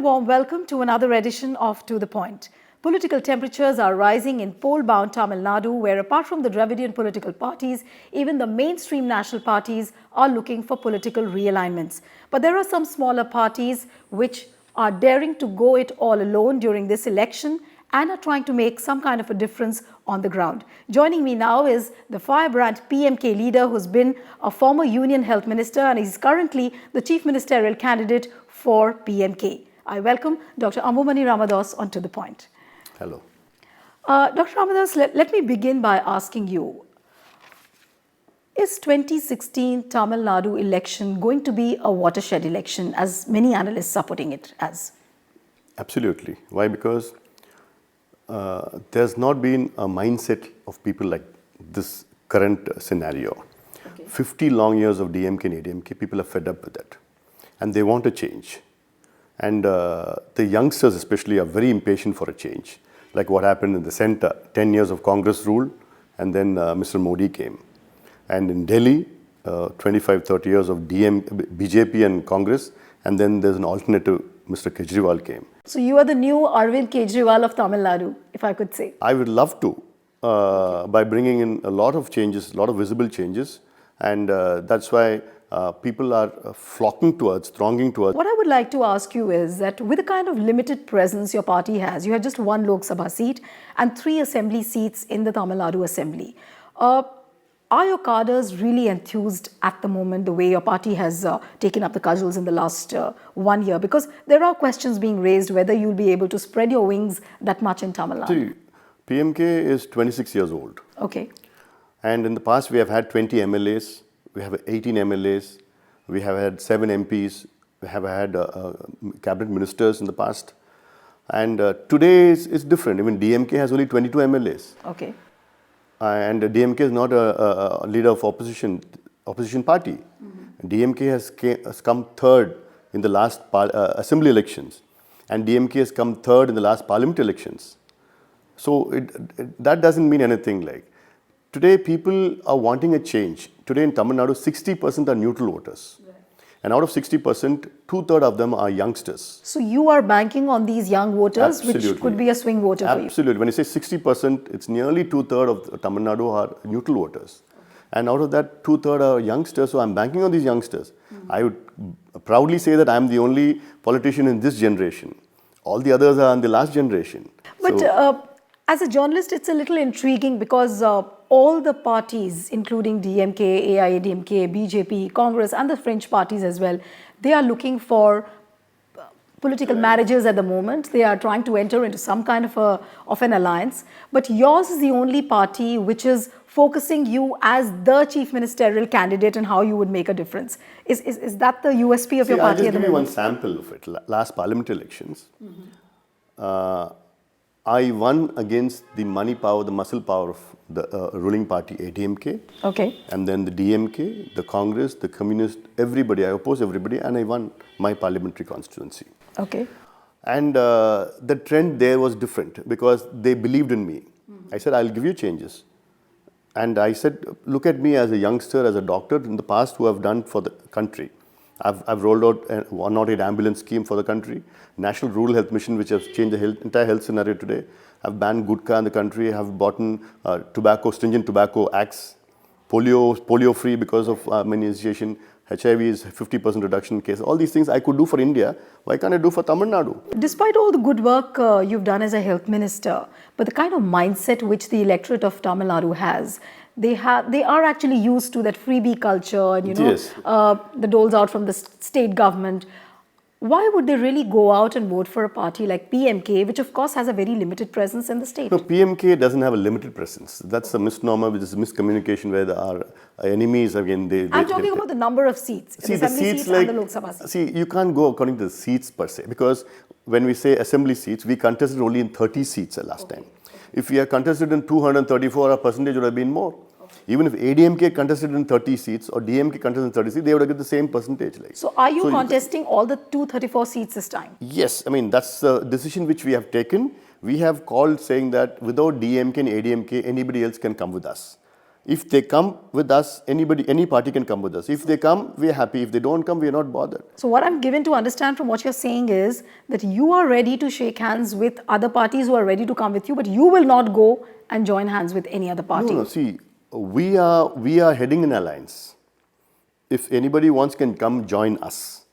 warm welcome to another edition of To The Point. Political temperatures are rising in poll-bound Tamil Nadu, where apart from the Dravidian political parties, even the mainstream national parties are looking for political realignments. But there are some smaller parties which are daring to go it all alone during this election and are trying to make some kind of a difference on the ground. Joining me now is the firebrand PMK leader who's been a former Union Health Minister and is currently the Chief Ministerial candidate for PMK. I welcome Dr. Anbumani Ramadoss on To The Point. Hello. Dr. Ramadoss, let me begin by asking you, is 2016 Tamil Nadu election going to be a watershed election, as many analysts are putting it as? Absolutely. Why? Because there's not been a mindset of people like this current scenario. Okay. 50 long years of DMK and ADMK, people are fed up with that. And they want a change. And the youngsters especially are very impatient for a change. Like what happened in the center, 10 years of Congress rule, and then Mr. Modi came. And in Delhi, 25, 30 years of BJP and Congress, and then there's an alternative, Mr. Kejriwal came. So you are the new Arvind Kejriwal of Tamil Nadu, if I could say. I would love to, by bringing in a lot of changes, a lot of visible changes, and that's why people are flocking towards, thronging towards. What I would like to ask you is that with the kind of limited presence your party has, you have just one Lok Sabha seat and 3 assembly seats in the Tamil Nadu Assembly. Are your cadres really enthused at the moment the way your party has taken up the cudgels in the last 1 year? Because there are questions being raised whether you'll be able to spread your wings that much in Tamil Nadu. See, PMK is 26 years old. Okay. And in the past we have had 20 MLAs, we have 18 MLAs, we have had 7 MPs, we have had cabinet ministers in the past. And today is different. Even DMK has only 22 MLAs. Okay. And DMK is not a leader of opposition party. Mm-hmm. DMK has come third in the last assembly elections, and DMK has come third in the last parliament elections. So that doesn't mean anything. Like today, people are wanting a change. Today in Tamil Nadu, 60% are neutral voters. Right. And out of 60%, 2/3 of them are youngsters. So you are banking on these young voters, Absolutely. which could be a swing voter for you. Absolutely. When you say 60%, it's nearly 2/3 of Tamil Nadu are neutral voters. Okay. And out of that, 2/3 are youngsters, so I'm banking on these youngsters. Mm-hmm. I would proudly say that I'm the only politician in this generation. All the others are in the last generation. But as a journalist, it's a little intriguing because all the parties, including DMK, AIADMK, BJP, Congress and the French parties as well, they are looking for political marriages at the moment. They are trying to enter into some kind of an alliance. But yours is the only party which is focusing you as the chief ministerial candidate and how you would make a difference. Is that the USP of your party at the moment? I'll just give you one sample of it. Last parliament elections, mm-hmm. I won against the money power, the muscle power of the ruling party ADMK. Okay. And then the DMK, the Congress, the Communist, everybody. I opposed everybody and I won my parliamentary constituency. Okay. And the trend there was different because they believed in me. Mm-hmm. I said, I'll give you changes. And I said, look at me as a youngster, as a doctor in the past who have done for the country. I've rolled out a 108 ambulance scheme for the country, National Rural Health Mission, which has changed the entire health scenario today. I've banned Gutka in the country. I've bought stringent tobacco acts, polio free because of immunization. HIV is 50% reduction in cases. All these things I could do for India. Why can't I do for Tamil Nadu? Despite all the good work you've done as a health minister, but the kind of mindset which the electorate of Tamil Nadu has, they are actually used to that freebie culture and yes. The doles out from the state government. Why would they really go out and vote for a party like PMK, which of course has a very limited presence in the state? No, PMK doesn't have a limited presence. That's a misnomer, which is a miscommunication where our enemies, again, I'm talking about the number of seats. See, the seats like, and the Lok Sabha seats. See, you can't go according to the seats per se, because when we say assembly seats, we contested only in 30 seats last time. If we are contested in 234, our percentage would have been more. Even if ADMK contested in 30 seats or DMK contested in 30 seats, they would have got the same percentage. So are you contesting all the 234 seats this time? Yes. I mean, that's the decision which we have taken. We have called saying that without DMK and ADMK, anybody else can come with us. If they come with us, any party can come with us. If they come, we are happy. If they don't come, we are not bothered. So what I'm given to understand from what you're saying is that you are ready to shake hands with other parties who are ready to come with you, but you will not go and join hands with any other party. No, see, we are heading an alliance. If anybody wants, can come join us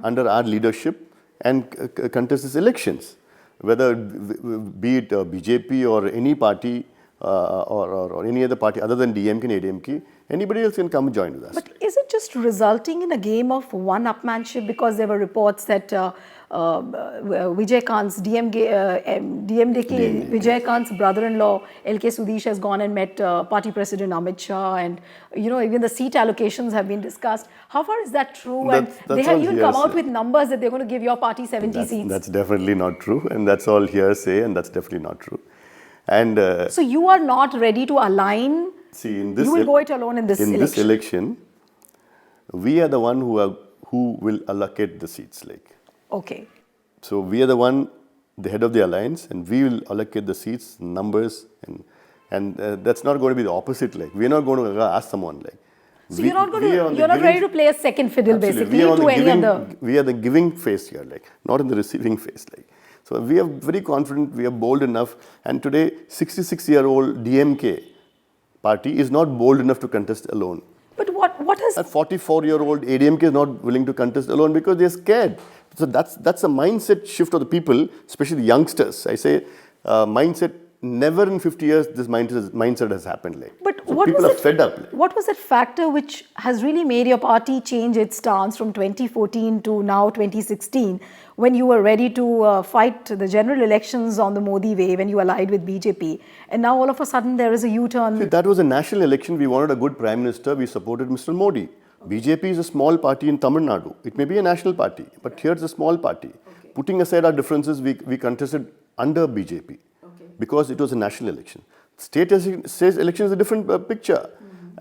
under our leadership and contest these elections. Whether be it BJP or any party or any other party other than DMK and ADMK, anybody else can come and join with us. But is it just resulting in a game of one-upmanship? Because there were reports that Vijay Kant's DMDK Vijay Kant's brother-in-law LK Sudesh has gone and met party president Amit Shah, and even the seat allocations have been discussed. How far is that true? That's and they have even come out hearsay. with numbers that they're going to give your party 70 seats. That's definitely not true, and that's all hearsay, and that's definitely not true. And so you are not ready to align. see, in this you will go it alone in this election. In this election, we are the one who will allocate the seats. Okay. So we are the head of the alliance, and we will allocate the seats, numbers, and that's not going to be the opposite. We are not going to ask someone So you're not ready to play a second fiddle, basically, to any other. We are the giving phase here, not in the receiving phase. So we are very confident, we are bold enough, and today 66-year-old DMK party is not bold enough to contest alone. But what has... A 44-year-old ADMK is not willing to contest alone because they are scared. So that's a mindset shift of the people, especially the youngsters. I say mindset, never in 50 years this mindset has happened. But so what people was are fed up. What was that factor which has really made your party change its stance from 2014 to now 2016, when you were ready to fight the general elections on the Modi way, when you allied with BJP, and now all of a sudden there is a U-turn? See, that was a national election. We wanted a good Prime Minister. We supported Mr. Modi. BJP is a small party in Tamil Nadu. It may be a national party, but here it's a small party. Okay. Putting aside our differences, we contested under BJP because it was a national election. State election is a different picture.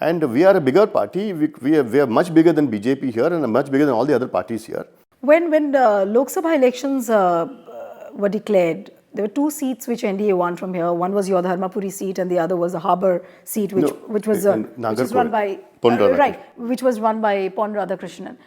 And we are a bigger party. We are much bigger than BJP here and much bigger than all the other parties here. When the Lok Sabha elections were declared, there were two seats which NDA won from here. One was your Dharmapuri seat, and the other was the Harbour seat, which was run by Pon Radhakrishnan.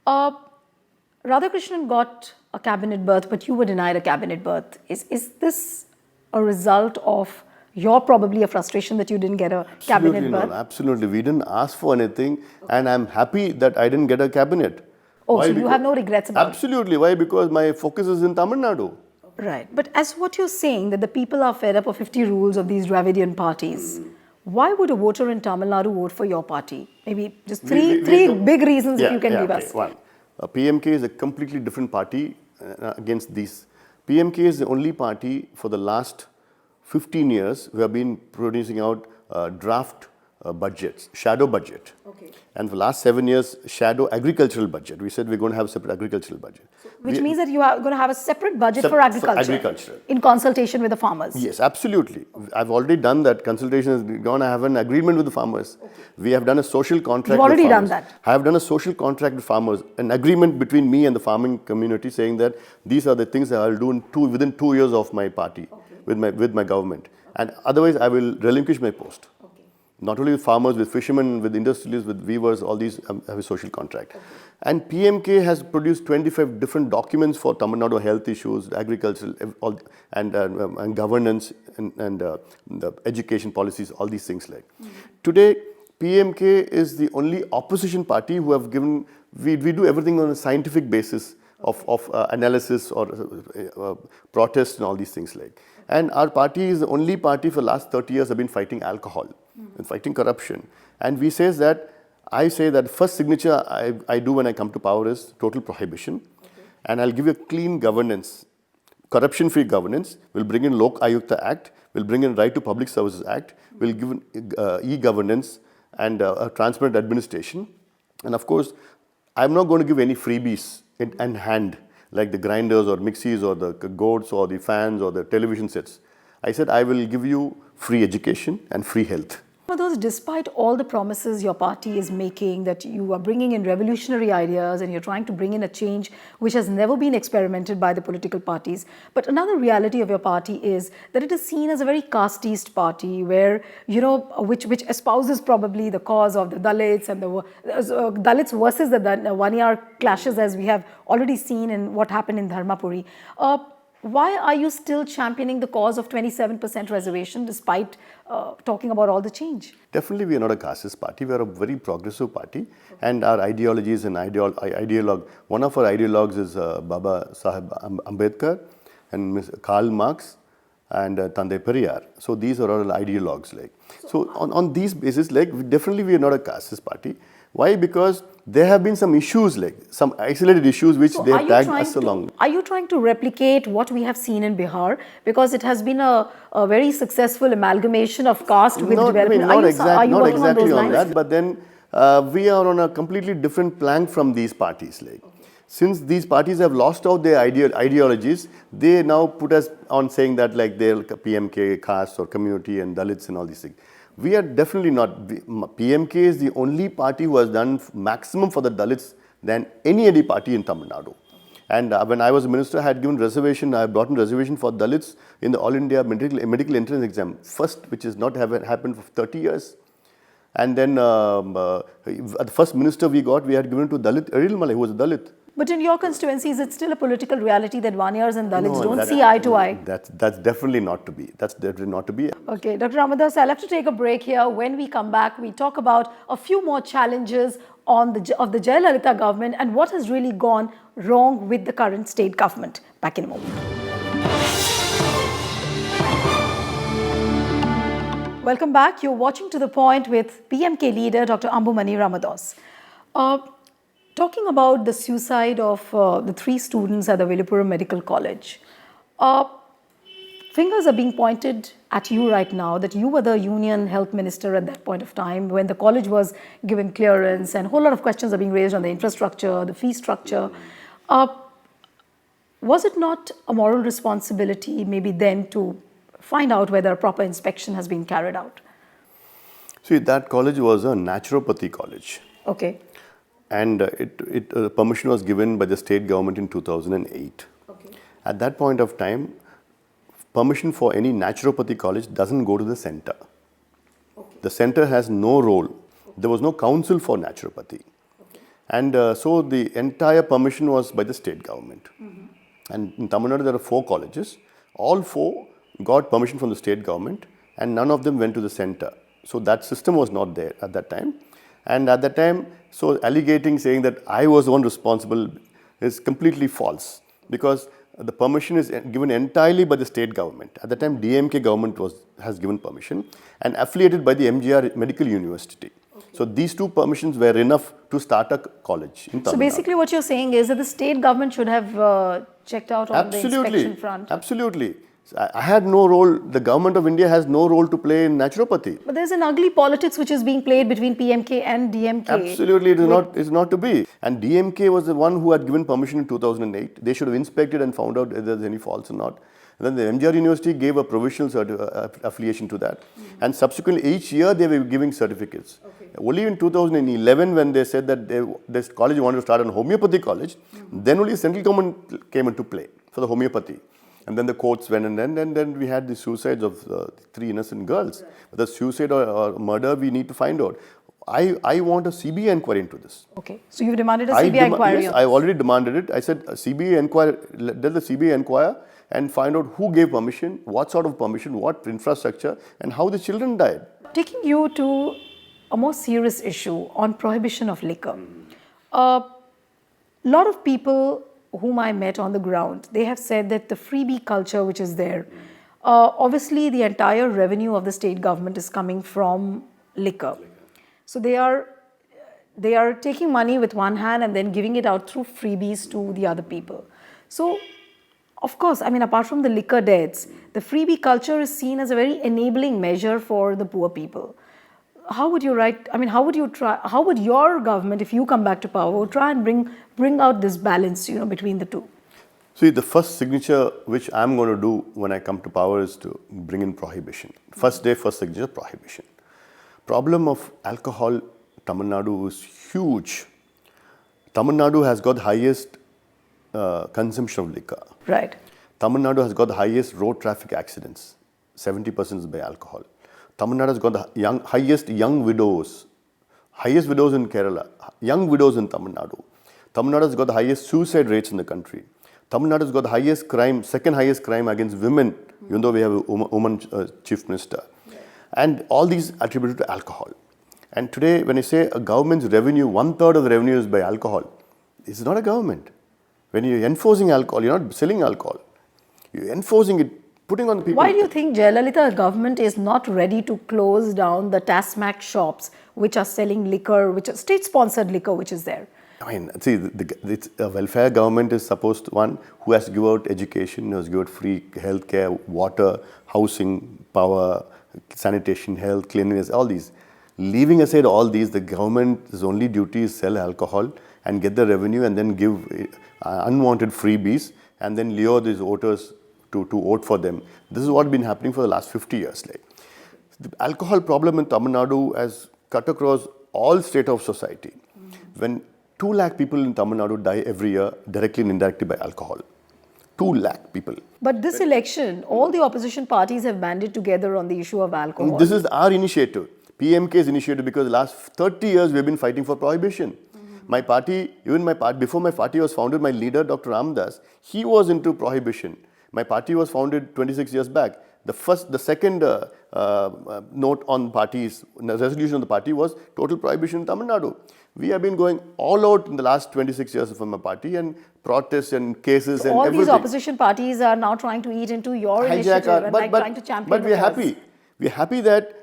Radhakrishnan got a cabinet berth, but you were denied a cabinet berth. Is this a result of your probably a frustration that you didn't get a cabinet berth? No, absolutely. We didn't ask for anything, and I'm happy that I didn't get a cabinet. Oh, so you have no regrets about it? Absolutely. Why? Because my focus is in Tamil Nadu. Right. But as what you're saying, that the people are fed up of 50 rules of these Dravidian parties, why would a voter in Tamil Nadu vote for your party? Maybe just three big reasons if you can give us. One, PMK is a completely different party against these. PMK is the only party for the last 15 years who have been producing out draft budgets, shadow budget. Okay. And for the last 7 years, shadow agricultural budget. We said we're going to have a separate agricultural budget. So, which means that you are going to have a separate budget for agriculture. In consultation with the farmers. Yes, absolutely. Okay. I've already done that. Consultation is going to have an agreement with the farmers. Okay. We have done a social contract with farmers. You've already done that. I have done a social contract with farmers, an agreement between me and the farming community saying that these are the things that I'll do within 2 years of my party, with my government. And otherwise, I will relinquish my post. Not only with farmers, with fishermen, with industrialists, with weavers, all these have a social contract. Okay. And PMK has produced 25 different documents for Tamil Nadu health issues, agriculture, and governance, and the education policies, all these things Today, PMK is the only opposition party who have given, we do everything on a scientific basis of analysis or protest and all these things And our party is the only party for the last 30 years have been fighting alcohol and fighting corruption. And I say that first signature I do when I come to power is total prohibition. Okay. And I'll give you a clean governance, corruption-free governance. We'll bring in Lok Ayukta Act. We'll bring in Right to Public Services Act. We'll give e-governance and a transparent administration. And of course, I'm not going to give any freebies in hand, like the grinders or mixies or the goats or the fans or the television sets. I said I will give you free education and free health. Those, despite all the promises your party is making, that you are bringing in revolutionary ideas and you're trying to bring in a change which has never been experimented by the political parties, but another reality of your party is that it is seen as a very casteist party where, which espouses probably the cause of the Dalits and the Dalits versus the one-year clashes, as we have already seen in what happened in Dharmapuri. Why are you still championing the cause of 27% reservation despite talking about all the change? Definitely, we are not a casteist party. We are a very progressive party, and our ideology is an ideologue. One of our ideologues is Baba Sahib Ambedkar and Karl Marx and Tande Periyar. So these are all ideologues. So on these basis, definitely we are not a casteist party. Why? Because there have been some issues, some isolated issues which they have tagged us along. Are you trying to replicate what we have seen in Bihar? Because it has been a very successful amalgamation of caste with development. Not exactly on that, but then we are on a completely different plank from these parties. Since these parties have lost out their ideologies, they now put us on saying that they're PMK, caste or community and Dalits and all these things. We are definitely not. PMK is the only party who has done maximum for the Dalits than any other party in Tamil Nadu. And when I was a minister, I had given reservation, I brought in reservation for Dalits in the All India medical entrance exam, first, which has not happened for 30 years. And then the first minister we got, we had given to Dalit, Aril Malay, who was a Dalit. But in your constituencies, it's still a political reality that Vanyars and Dalits don't see eye to eye. That's definitely not to be. That's definitely not to be. Okay, Dr. Ramadoss, I'll have to take a break here. When we come back, we talk about a few more challenges of the Jayalalitha government and what has really gone wrong with the current state government. Back in a moment. Welcome back. You're watching To The Point with PMK leader Dr. Anbumani Ramadoss. Talking about the suicide of the 3 students at the Vilupuram Medical College, fingers are being pointed at you right now that you were the union health minister at that point of time when the college was given clearance, and a whole lot of questions are being raised on the infrastructure, the fee structure. Was it not a moral responsibility maybe then to find out whether a proper inspection has been carried out? See, that college was a naturopathy college. Okay. And permission was given by the state government in 2008. Okay. At that point of time, permission for any naturopathy college doesn't go to the center. Okay. The center has no role. Okay. There was no council for naturopathy. Okay. And so the entire permission was by the state government. Mm-hmm. And in Tamil Nadu, there are 4 colleges. All 4 got permission from the state government, and none of them went to the center. So that system was not there at that time. And at that time, so saying that I was the one responsible is completely false, because the permission is given entirely by the state government. At the time, DMK government has given permission and affiliated by the MGR Medical University. Okay. So these 2 permissions were enough to start a college in Tamil Nadu. So basically what you're saying is that the state government should have checked out on the inspection front. Absolutely. I had no role. The government of India has no role to play in naturopathy. But there's an ugly politics which is being played between PMK and DMK. Absolutely, it's not to be. And DMK was the one who had given permission in 2008. They should have inspected and found out if there's any faults or not. And then the MGR University gave a provisional affiliation to that. Mm-hmm. And subsequently, each year they were giving certificates. Okay. Only in 2011, when they said that this college wanted to start a homeopathy college, then only central government came into play for the homeopathy. And then the courts went, and then we had the suicides of 3 innocent girls. Right. But the suicide or murder, we need to find out. I want a CBI inquiry into this. Okay. So you demanded a CBI inquiry? Yes, I already demanded it. I said CBI inquiry, let the CBI inquire and find out who gave permission, what sort of permission, what infrastructure, and how the children died. Taking you to a more serious issue on prohibition of liquor. A lot of people whom I met on the ground, they have said that the freebie culture which is there, obviously the entire revenue of the state government is coming from liquor. So they are taking money with one hand and then giving it out through freebies to the other people. So, of course, I mean, apart from the liquor debts, the freebie culture is seen as a very enabling measure for the poor people. How would your government, if you come back to power, try and bring out this balance, between the 2? See, the first signature which I'm going to do when I come to power is to bring in prohibition. First day, first signature, prohibition. Problem of alcohol, Tamil Nadu is huge. Tamil Nadu has got the highest consumption of liquor. Right. Tamil Nadu has got the highest road traffic accidents. 70% is by alcohol. Tamil Nadu has got the highest young widows. Highest widows in Kerala. Young widows in Tamil Nadu. Tamil Nadu has got the highest suicide rates in the country. Tamil Nadu has got the highest crime, second highest crime against women, even though we have a woman chief minister. And all these attributed to alcohol. And today, when you say a government's revenue, 1/3 of the revenue is by alcohol, it's not a government. When you're enforcing alcohol, you're not selling alcohol. You're enforcing it, putting on the people. Why do you think Jayalalitha government is not ready to close down the TASMAC shops which are selling liquor, which are state-sponsored liquor, which is there? I mean, see, it's a welfare government is supposed to, one who has to give out education, who has to give out free healthcare, water, housing, power, sanitation, health, cleanliness, all these. Leaving aside all these, the government's only duty is sell alcohol and get the revenue and then give unwanted freebies and then lure these voters to vote for them. This is what's been happening for the last 50 years. Like, the alcohol problem in Tamil Nadu has cut across all state of society. When 2 lakh people in Tamil Nadu die every year directly and indirectly by alcohol. 2 lakh people. But this election, all the opposition parties have banded together on the issue of alcohol. This is our initiative. PMK's initiative, because the last 30 years we have been fighting for prohibition. My party, before my party was founded, my leader, Dr. Ramadoss, he was into prohibition. My party was founded 26 years back. The second note on parties, the resolution of the party was total prohibition in Tamil Nadu. We have been going all out in the last 26 years from my party and protests and cases so and all everything. These opposition parties are now trying to eat into your initiative and trying to champion But we are happy. We are happy that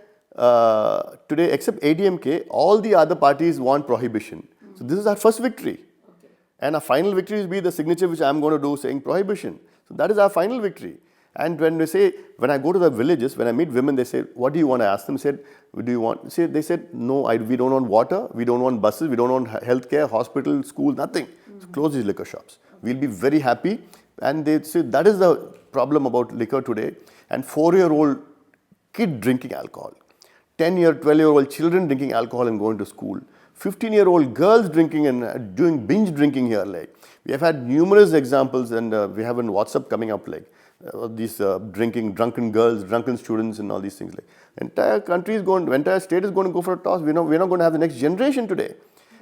today, except ADMK, all the other parties want prohibition. So this is our first victory. Okay. And our final victory will be the signature which I am going to do saying prohibition. So that is our final victory. And when I go to the villages, when I meet women, they say, what do you want? I ask them, they said, no, we don't want water, we don't want buses, we don't want healthcare, hospital, school, nothing. So close these liquor shops. We'll be very happy. And they say, that is the problem about liquor today. And 4-year-old kid drinking alcohol. 12-year-old children drinking alcohol and going to school. 15-year-old girls drinking and doing binge drinking here. Like, we have had numerous examples, and we have in WhatsApp coming up these drunken girls, drunken students, and all these things. Like, entire state is going to go for a toss. We're not going to have the next generation today.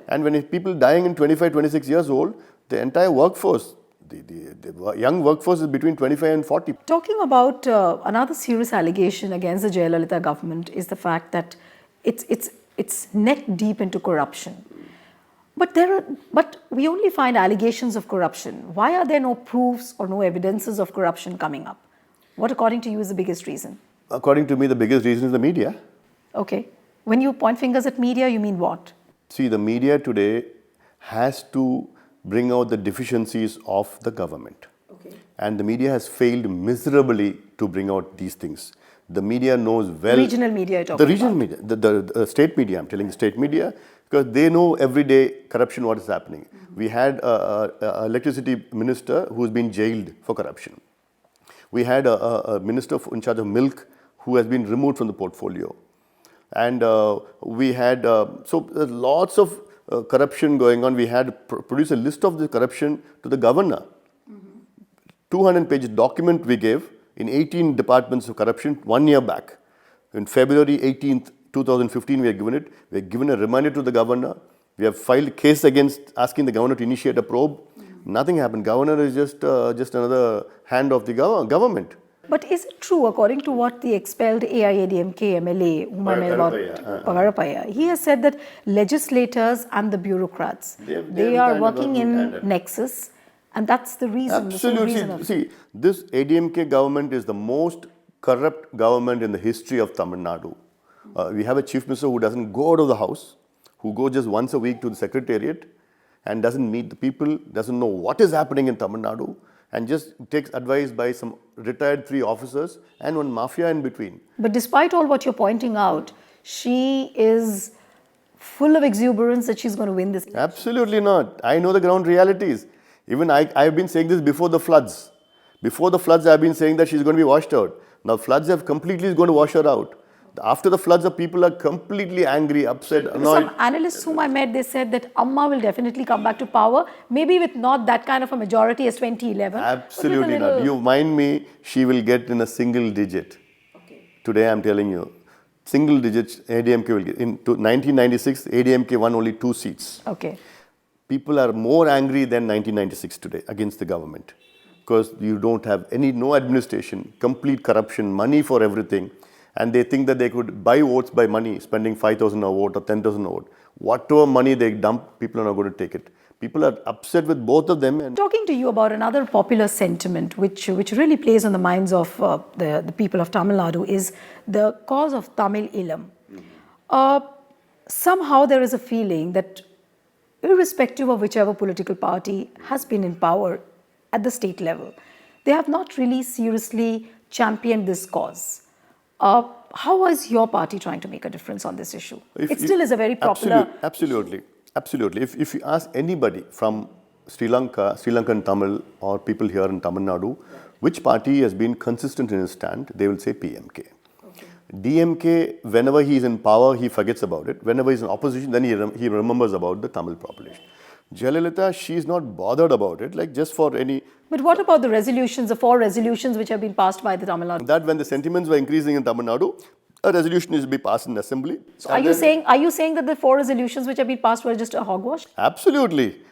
And when people dying in 25, 26 years old, the entire workforce, the young workforce is between 25 and 40. Talking about another serious allegation against the Jayalalitha government is the fact that it's neck deep into corruption. But we only find allegations of corruption. Why are there no proofs or no evidences of corruption coming up? What, according to you, is the biggest reason? According to me, the biggest reason is the media. Okay. When you point fingers at media, you mean what? See, the media today has to bring out the deficiencies of the government. Okay. And the media has failed miserably to bring out these things. The media knows well. Regional media you're talking about. The regional media, the state media, I'm telling the state media, because they know every day corruption, what is happening. We had an electricity minister who's been jailed for corruption. We had a minister in charge of milk who has been removed from the portfolio. And we had, lots of corruption going on. We had to produce a list of the corruption to the governor. 200-page document we gave in 18 departments of corruption 1 year back. In February 18th, 2015, we have given it. We have given a reminder to the governor. We have filed a case against asking the governor to initiate a probe. Nothing happened. Governor is just another hand of the government. But is it true, according to what the expelled AIADMK MLA, whom I know about, Pagarapaya, he has said that legislators and the bureaucrats, they are working in nexus, and that's the reason. Absolutely. See, this ADMK government is the most corrupt government in the history of Tamil Nadu. We have a chief minister who doesn't go out of the house, who goes just once a week to the secretariat and doesn't meet the people, doesn't know what is happening in Tamil Nadu, and just takes advice by some retired 3 officers and one mafia in between. But despite all what you're pointing out, she is full of exuberance that she's going to win this. Absolutely not. I know the ground realities. Even I've been saying this before the floods. Before the floods, I've been saying that she's going to be washed out. Now floods have completely going to wash her out. After the floods, the people are completely angry, upset, annoyed. Some analysts whom I met, they said that Amma will definitely come back to power, maybe with not that kind of a majority as 2011. but with a Absolutely not. little- You mind me, she will get in a single digit. Today I'm telling you, single digits ADMK will get. In 1996, ADMK won only 2 seats. Okay. People are more angry than 1996 today against the government because you don't have no administration, complete corruption, money for everything, and they think that they could buy votes by money, spending 5,000 a vote or 10,000 a vote. Whatever money they dump, people are not going to take it. People are upset with both of them. And Talking to you about another popular sentiment which really plays on the minds of the people of Tamil Nadu is the cause of Tamil Ilam. Somehow there is a feeling that irrespective of whichever political party has been in power at the state level, they have not really seriously championed this cause. How is your party trying to make a difference on this issue? It still is a very popular... Absolutely. If you ask anybody from Sri Lanka, Sri Lankan Tamil or people here in Tamil Nadu, which party has been consistent in his stand, they will say PMK. DMK, whenever he is in power, he forgets about it. Whenever he is in opposition, then he remembers about the Tamil population. Jayalalitha, she is not bothered about it, like just for any... But what about the resolutions, the 4 resolutions which have been passed by the Tamil Nadu? That when the sentiments were increasing in Tamil Nadu, a resolution is to be passed in assembly. So are you saying that the 4 resolutions which have been passed were just a hogwash? Absolutely.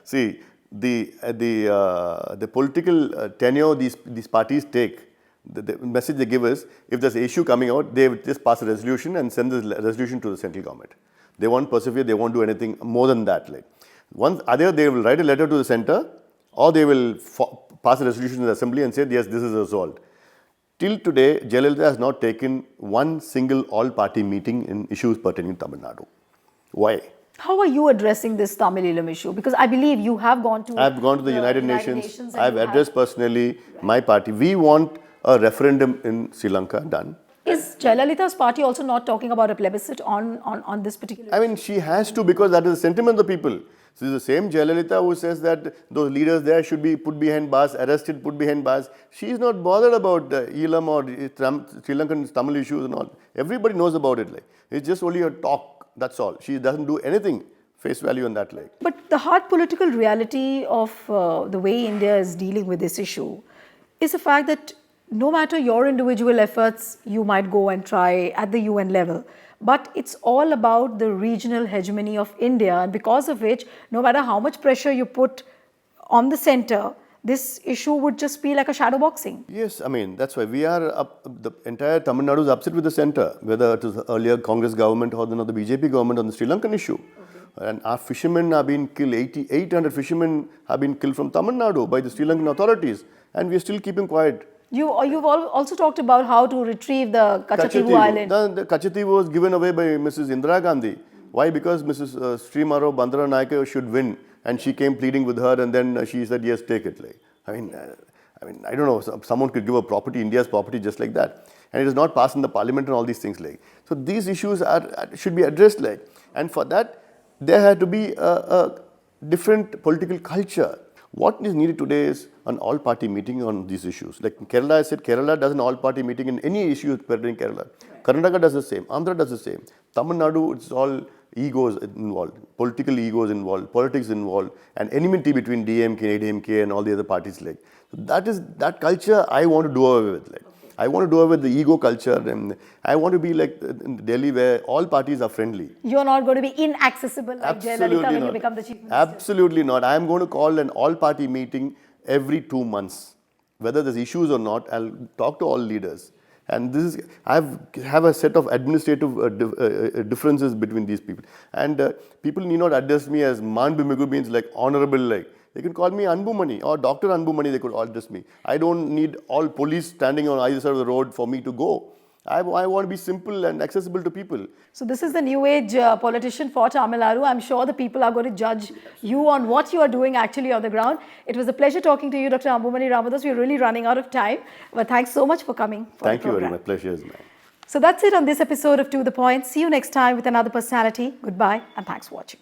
See, the political tenure these parties take, the message they give is, if there's an issue coming out, they just pass a resolution and send the resolution to the central government. They won't persevere, they won't do anything more than that. Like, once either they will write a letter to the center, or they will pass a resolution in the assembly and say, yes, this is resolved. Till today, Jayalalitha has not taken one single all-party meeting in issues pertaining to Tamil Nadu. Why? How are you addressing this Tamil Ilam issue? Because I believe you have gone to... I've gone to the United Nations. I've addressed personally my party. We want a referendum in Sri Lanka done. Is Jayalalitha's party also not talking about a plebiscite on this particular issue? I mean, she has to, because that is the sentiment of the people. This is the same Jayalalitha who says that those leaders there should be put behind bars, arrested, put behind bars. She is not bothered about Elam or Sri Lankan Tamil issues and all. Everybody knows about it. Like, it's just only a talk, that's all. She doesn't do anything face value on that. Like. But the hard political reality of the way India is dealing with this issue is the fact that no matter your individual efforts, you might go and try at the UN level. But it's all about the regional hegemony of India, and because of which, no matter how much pressure you put on the center, this issue would just be like a shadow boxing. Yes, I mean, that's why we are the entire Tamil Nadu is upset with the center, whether it was the earlier Congress government or the BJP government on the Sri Lankan issue. Okay. And our fishermen have been killed, 800 fishermen have been killed from Tamil Nadu by the Sri Lankan authorities, and we are still keeping quiet. You've also talked about how to retrieve the Kachativu island. The Kachativu was given away by Mrs. Indira Gandhi. Why? Because Mrs. Srimaro Bandaranaike should win, and she came pleading with her, and then she said, yes, take it. Like, I mean, I don't know, someone could give a property, India's property, just like that. And it is not passed in the parliament and all these things. Like. So these issues should be addressed. Like. And for that, there had to be a different political culture. What is needed today is an all-party meeting on these issues. Like Kerala, I said, Kerala does an all-party meeting in any issue pertaining Kerala. Right. Karnataka does the same. Andhra does the same. Tamil Nadu, it's all egos involved, political egos involved, politics involved, and enmity between DMK, ADMK, and all the other parties. Like that culture I want to do away with. Like. I want to do away with the ego culture, and I want to be like in Delhi where all parties are friendly. You're not going to be inaccessible like Jayalalitha when you become the chief minister. Absolutely not. I am going to call an all-party meeting every 2 months. Whether there's issues or not, I'll talk to all leaders. And this is, I have a set of administrative differences between these people. And people need not address me as Manbumani, means like honorable, like. They can call me Anbumani or Dr. Anbumani, they could all address me. I don't need all police standing on either side of the road for me to go. I want to be simple and accessible to people. So this is the new age politician for Tamil Nadu. I'm sure the people are going to judge you on what you are doing actually on the ground. It was a pleasure talking to you, Dr. Anbumani Ramadoss. We're really running out of time. But thanks so much for coming. Thank you very much. Pleasure is mine. So that's it on this episode of To The Point. See you next time with another personality. Goodbye and thanks for watching.